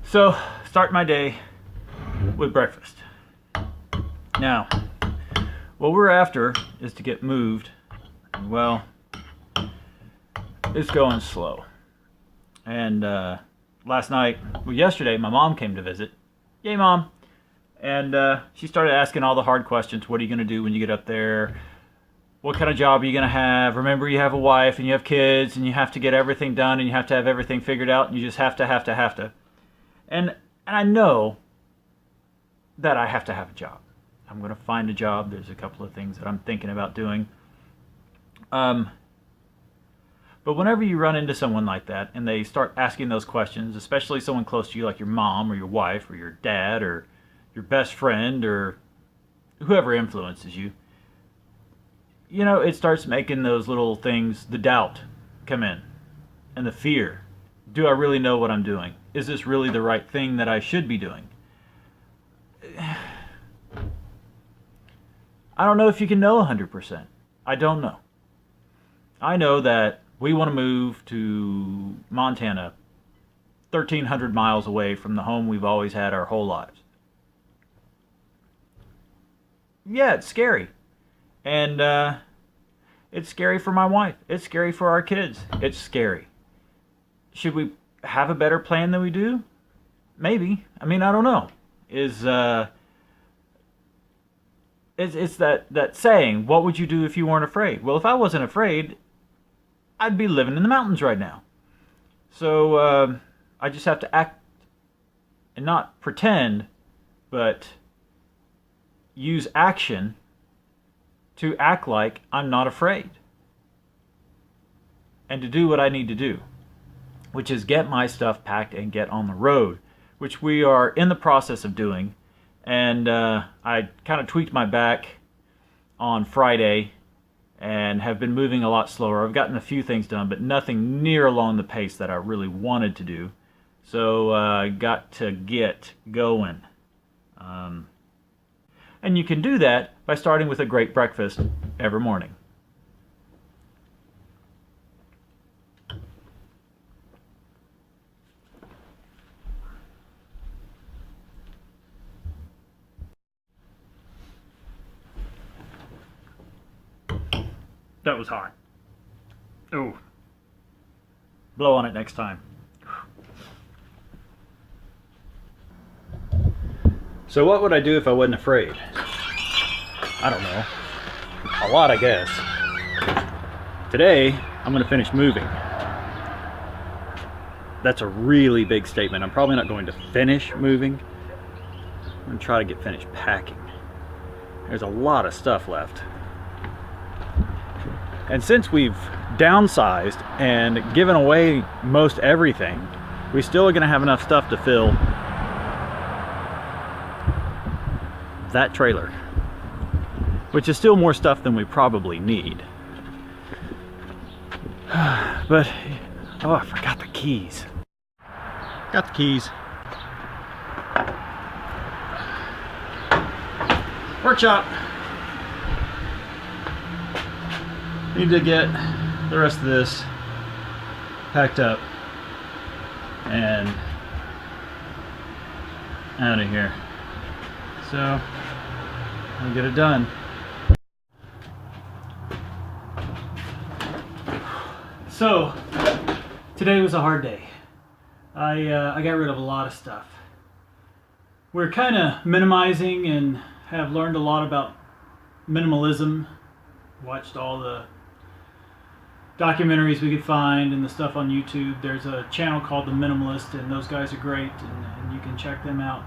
So, start my day with breakfast. Now, what we're after is to get moved. Well, it's going slow. And yesterday, my mom came to visit. Yay, Mom! And she started asking all the hard questions. What are you going to do when you get up there? What kind of job are you going to have? Remember, you have a wife and you have kids and you have to get everything done and you have to have everything figured out and you just have to. And I know that I have to have a job. I'm going to find a job. There's a couple of things that I'm thinking about doing. But whenever you run into someone like that and they start asking those questions, especially someone close to you like your mom or your wife or your dad or your best friend or whoever influences you, you know, it starts making those little things, the doubt, come in. And the fear. Do I really know what I'm doing? Is this really the right thing that I should be doing? I don't know if you can know 100%. I don't know. I know that we want to move to Montana, 1,300 miles away from the home we've always had our whole lives. Yeah, it's scary. And it's scary for my wife. It's scary for our kids. It's scary. Should we have a better plan than we do? Maybe. I mean, I don't know. It's that saying, what would you do if you weren't afraid? Well, if I wasn't afraid, I'd be living in the mountains right now. So I just have to act and not pretend, but use action to act like I'm not afraid. And to do what I need to do, which is get my stuff packed and get on the road, which we are in the process of doing. And I kind of tweaked my back on Friday and have been moving a lot slower. I've gotten a few things done, but nothing near along the pace that I really wanted to do. So I got to get going. And you can do that by starting with a great breakfast every morning. That was hot. Ooh. Blow on it next time. So what would I do if I wasn't afraid? I don't know. A lot, I guess. Today, I'm going to finish moving. That's a really big statement. I'm probably not going to finish moving. I'm going to try to get finished packing. There's a lot of stuff left. And since we've downsized and given away most everything, we still are going to have enough stuff to fill that trailer, which is still more stuff than we probably need. But, oh, I forgot the keys. Got the keys. Workshop. Need to get the rest of this packed up and out of here. So, I'll get it done. So, today was a hard day. I got rid of a lot of stuff. We're kind of minimizing and have learned a lot about minimalism. Watched all the documentaries we could find and the stuff on YouTube. There's a channel called The Minimalist, and those guys are great, and you can check them out.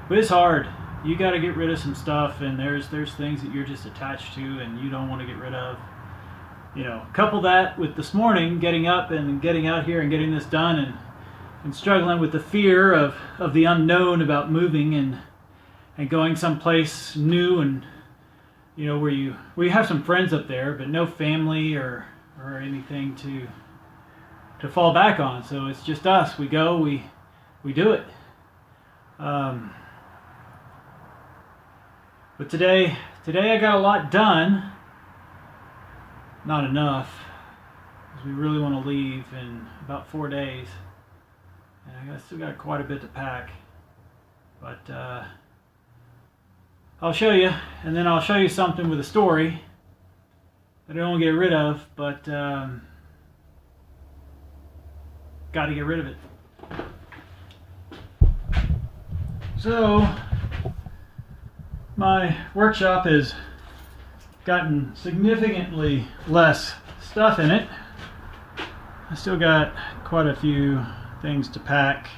But it's hard. You got to get rid of some stuff, and there's things that you're just attached to and you don't want to get rid of. You know, couple that with this morning getting up and getting out here and getting this done, and struggling with the fear of the unknown about moving and going someplace new, and you know, we have some friends up there, but no family or anything to fall back on. So it's just us. We go, we do it. But today I got a lot done. Not enough, because we really want to leave in about 4 days. And I I still got quite a bit to pack, but I'll show you, and then I'll show you something with a story that I don't get rid of, but got to get rid of it. So my workshop has gotten significantly less stuff in it. I still got quite a few things to pack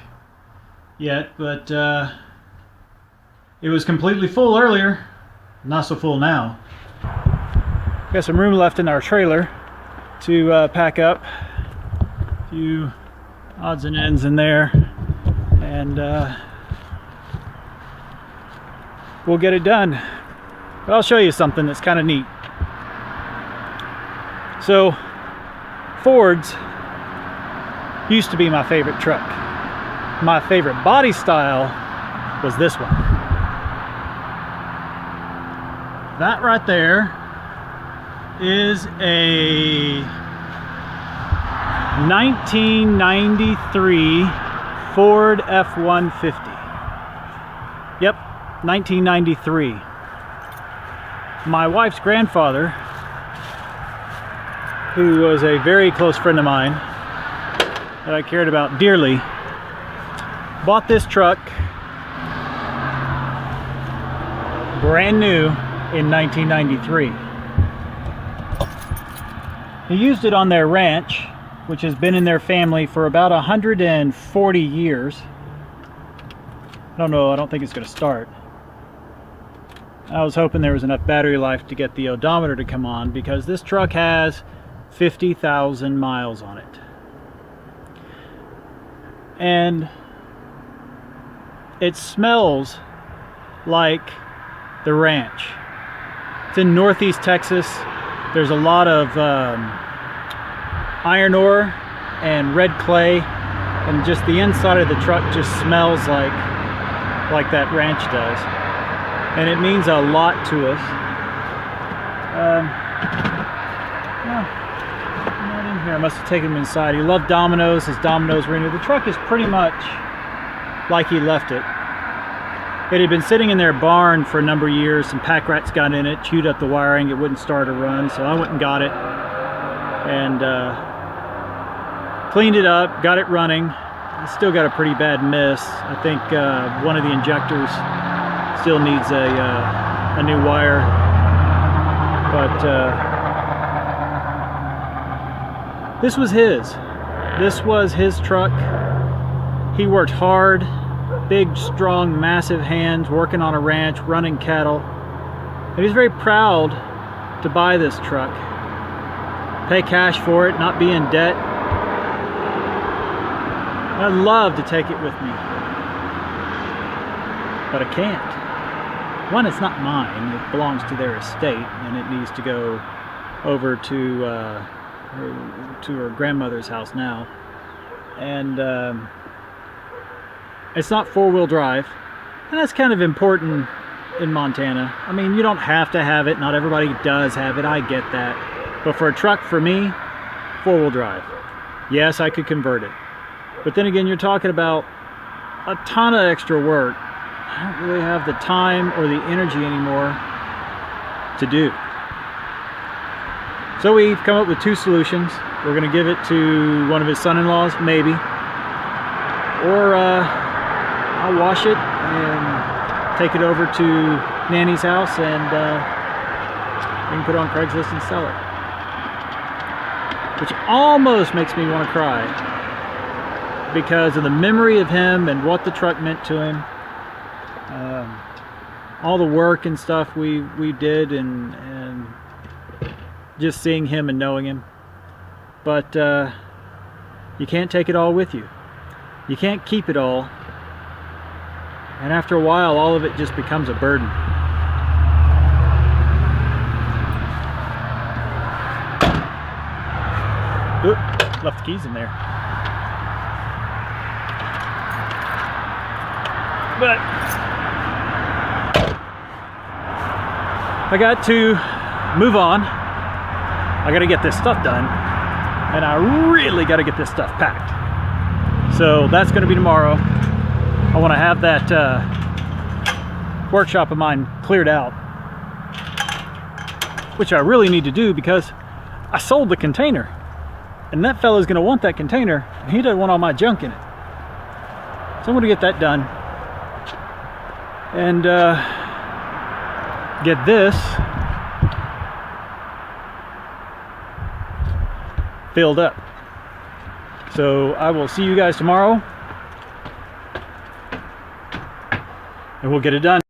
yet, but it was completely full earlier, not so full now. Got some room left in our trailer to pack up. A few odds and ends in there, and we'll get it done. But I'll show you something that's kind of neat. So Fords used to be my favorite truck. My favorite body style was this one. That right there is a 1993 Ford F-150. Yep, 1993. My wife's grandfather, who was a very close friend of mine that I cared about dearly, bought this truck brand new in 1993. He used it on their ranch, which has been in their family for about 140 years. I don't know, I don't think it's going to start. I was hoping there was enough battery life to get the odometer to come on, because this truck has 50,000 miles on it. And it smells like the ranch. It's in northeast Texas. There's a lot of iron ore and red clay, and just the inside of the truck just smells like that ranch does. And it means a lot to us. Not in here. I must have taken him inside. He loved Domino's. His Domino's were in here. The truck is pretty much like he left it. It had been sitting in their barn for a number of years. Some pack rats got in it, chewed up the wiring. It wouldn't start or run, so I went and got it and cleaned it up, got it running. It's still got a pretty bad mess. I think one of the injectors still needs a new wire, but this was his. This was his truck. He worked hard, big, strong, massive hands, working on a ranch, running cattle. And he's very proud to buy this truck, pay cash for it, not be in debt. I'd love to take it with me, but I can't. One, it's not mine. It belongs to their estate, and it needs to go over to her grandmother's house now. And it's not four-wheel drive, and that's kind of important in Montana. I mean, you don't have to have it. Not everybody does have it. I get that. But for a truck, for me, four-wheel drive. Yes, I could convert it. But then again, you're talking about a ton of extra work. I don't really have the time or the energy anymore to do. So we've come up with two solutions. We're going to give it to one of his son-in-laws, maybe. Or I'll wash it and take it over to Nanny's house, and we can put it on Craigslist and sell it. Which almost makes me want to cry, because of the memory of him and what the truck meant to him. All the work and stuff we did, and just seeing him and knowing him. But you can't take it all with you. You can't keep it all. And after a while, all of it just becomes a burden. Oop, left the keys in there. But I got to move on. I got to get this stuff done, and I really got to get this stuff packed. So that's going to be tomorrow. I want to have that workshop of mine cleared out, which I really need to do because I sold the container, and that fellow's going to want that container, and he doesn't want all my junk in it. So I'm going to get that done and get this filled up. So I will see you guys tomorrow, and we'll get it done.